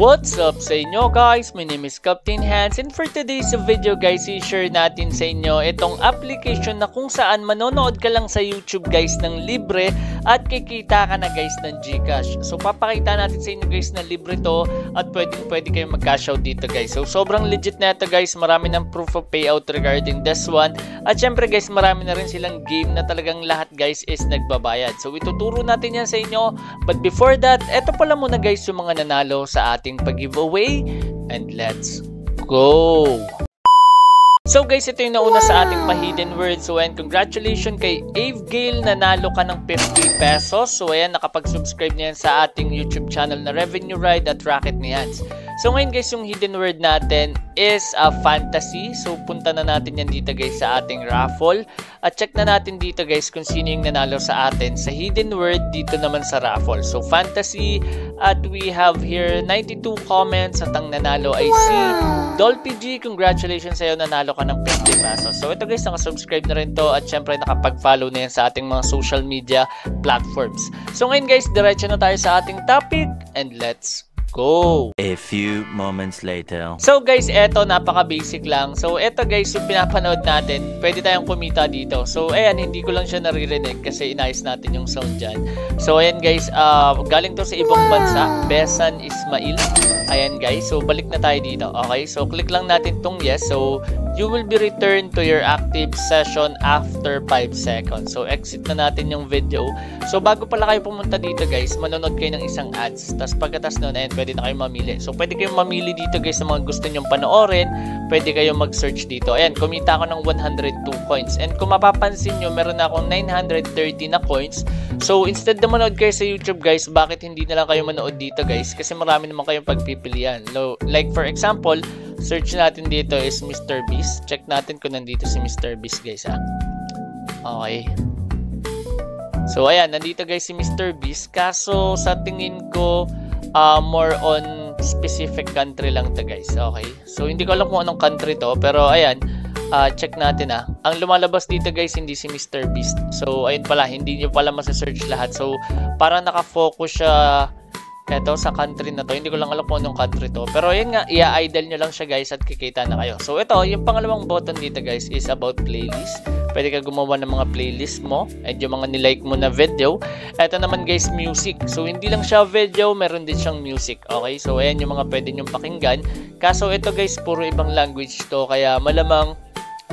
What's up sa inyo guys? My name is Captain Hans, and for today's video guys, i-share natin sa inyo itong application na kung saan manonood ka lang sa YouTube guys ng libre at kikita ka na guys ng GCash. So papakita natin sa inyo guys na libre to at pwede kayong mag-cash out dito guys. So sobrang legit na ito guys, marami ng proof of payout regarding this one. At syempre guys, marami na rin silang game na talagang lahat guys is nagbabayad. So ituturo natin yan sa inyo. But before that, eto pala muna guys yung mga nanalo sa ating pag-giveaway, and let's go! So guys, ito yung nauna sa ating pa-hidden word. So ayan, congratulations kay Ave Gale, nanalo ka ng 50 pesos. So ayan, nakapag-subscribe niyan sa ating YouTube channel na Revenue Ride at Racket ni Hans. So ngayon guys, yung hidden word natin is fantasy. So punta na natin yan dito guys sa ating raffle. At check na natin dito guys kung sino yung nanalo sa atin sa hidden word dito naman sa raffle. So fantasy, at we have here 92 comments at ang nanalo ay si Dolphy G. Congratulations sa'yo, nanalo ka ng 50 pesos. So ito guys, nakasubscribe na rin to at syempre nakapag-follow na yan sa ating mga social media platforms. So ngayon guys, diretso na tayo sa ating topic and let's go! A few moments later. So guys, eto napaka-basic lang. So eto guys, yung pinapanood natin, pwede tayong kumita dito. So ayan, hindi ko lang siya naririnig kasi inayos natin yung sound dyan. So ayan guys, galing to sa ibang bansa, Besan Ismail. Ayan guys, so balik na tayo dito. Okay, so click lang natin tong yes. So you will be returned to your active session after 5 seconds. So exit na natin yung video. So bago pala kayo pumunta dito guys, manonood kayo ng isang ads. Tapos pagkatas nun, ayan, pwede na kayong mamili. So pwede kayong mamili dito guys sa mga gusto nyong panoorin. Pwede kayong mag-search dito. Ayan, kumita ako ng 102 coins. And kung mapapansin nyo, meron na akong 930 na coins. So instead na manood kayo sa YouTube guys, bakit hindi na lang kayo manood dito guys? Kasi marami naman kayong pagpipilian. Like for example, search natin dito is Mr. Beast. Check natin kung nandito si Mr. Beast guys ha. Okay. So ayan, nandito guys si Mr. Beast. Kaso sa tingin ko, more on specific country lang to guys. Okay. So hindi ko alam kung anong country to. Pero ayan, check natin ha. Ang lumalabas dito guys, hindi si Mr. Beast. So ayun pala, hindi nyo pala masa-search lahat. So parang nakafocus siya eto sa country na to. Hindi ko lang alam kung anong country to. Pero yun nga, i-idle nyo lang siya guys at kikita na kayo. So ito, yung pangalawang button dito guys is about playlist. Pwede ka gumawa ng mga playlist mo at yung mga nilike mo na video. Ito naman guys, music. So hindi lang siya video, meron din siyang music. Okay, so ayan yung mga pwede nyong pakinggan. Kaso ito guys, puro ibang language to. Kaya malamang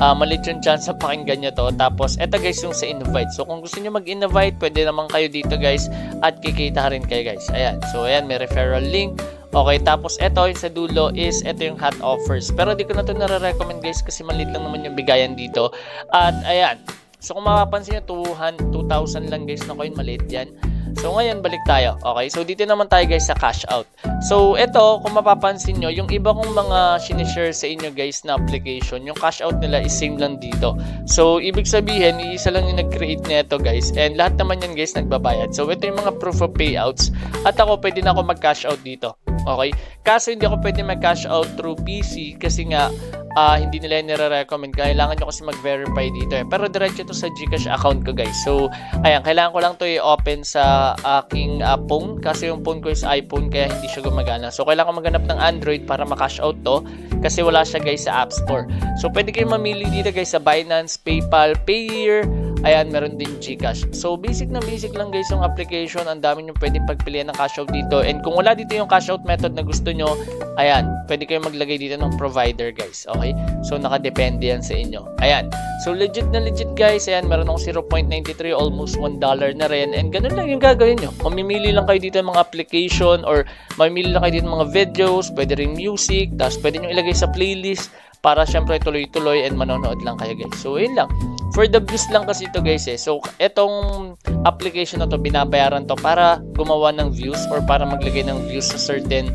malit yung chance sa pakinggan nyo to. Tapos, eto guys yung sa invite. So, kung gusto nyo mag-invite, pwede naman kayo dito guys. At kikita rin kayo guys. Ayan. So, ayan, may referral link. Okay, tapos eto yung sa dulo is eto yung hot offers. Pero di ko na ito nare-recommend guys kasi maliit lang naman yung bigayan dito. At ayan. So, kung mapapansin nyo, 2,000 lang guys na coin. Maliit yan. So, ngayon, balik tayo. Okay, so dito naman tayo guys sa cash out. So, ito, kung mapapansin nyo, yung iba kong mga sinishare sa inyo guys na application, yung cash out nila is same lang dito. So, ibig sabihin, iisa lang yung nag-create nito guys. And lahat naman yan guys nagbabayad. So, ito yung mga proof of payouts. At ako, pwede na ako mag-cash out dito. Okay? Kaso, hindi ako pwede mag-cash out through PC kasi nga, hindi nila nire-recommend. Kailangan nyo kasi mag-verify dito eh. Pero diretso to sa GCash account ko guys. So, ayan, kailangan ko lang to i-open sa aking phone. Kasi yung phone ko is iPhone kaya hindi siya gumagana. So, kailangan ko maghanap ng Android para ma-cash out to. Kasi wala siya guys sa App Store. So, pwede kayo mamili dito guys sa Binance, PayPal, Payeer. Ayan, meron din GCash. So, basic na basic lang guys yung application. Ang dami nyo pwedeng pagpilian ng cash out dito. And kung wala dito yung cash out method na gusto nyo, ayan, pwede kayo maglagay dito ng provider guys. Okay? So, nakadepende yan sa inyo. Ayan. So, legit na legit guys. Ayan, meron akong 0.93, almost $1 na rin. And ganun lang yung gagawin nyo. Mamimili lang kayo dito ng mga application or mamimili lang kayo dito ng mga videos, pwede rin music, tapos pwede nyo ilagay sa playlist para syempre tuloy-tuloy and manonood lang kayo guys. So, yun lang. For the views lang kasi ito guys eh. So, etong application na to, binabayaran to para gumawa ng views or para maglagay ng views sa certain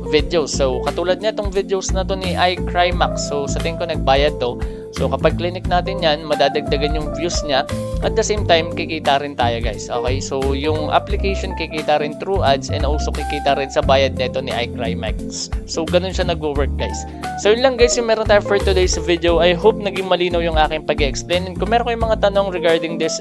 videos. So, katulad niya itong videos na to ni iCrymax. So, sa tingin ko nagbayad to. So kapag clinic natin yan, madadagdagan yung views niya. At the same time, kikita rin tayo guys. Okay, so yung application kikita rin through ads and also kikita rin sa bayad neto ni iCrimex. So ganun siya nag-work guys. So yun lang guys yung meron tayo for today's video. I hope naging malinaw yung aking pag-explain. And kung meron kayong mga tanong regarding this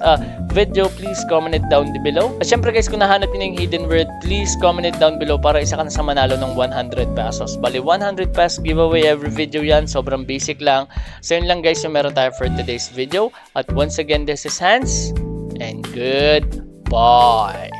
video, please comment it down below. At syempre guys, kung nahanap nyo yung hidden word, please comment it down below para isa ka na sa manalo ng 100 pesos. Bali 100 pesos giveaway every video yan. Sobrang basic lang. So yun lang guys yung meron tayo for today's video. At once again, this is Hans and goodbye.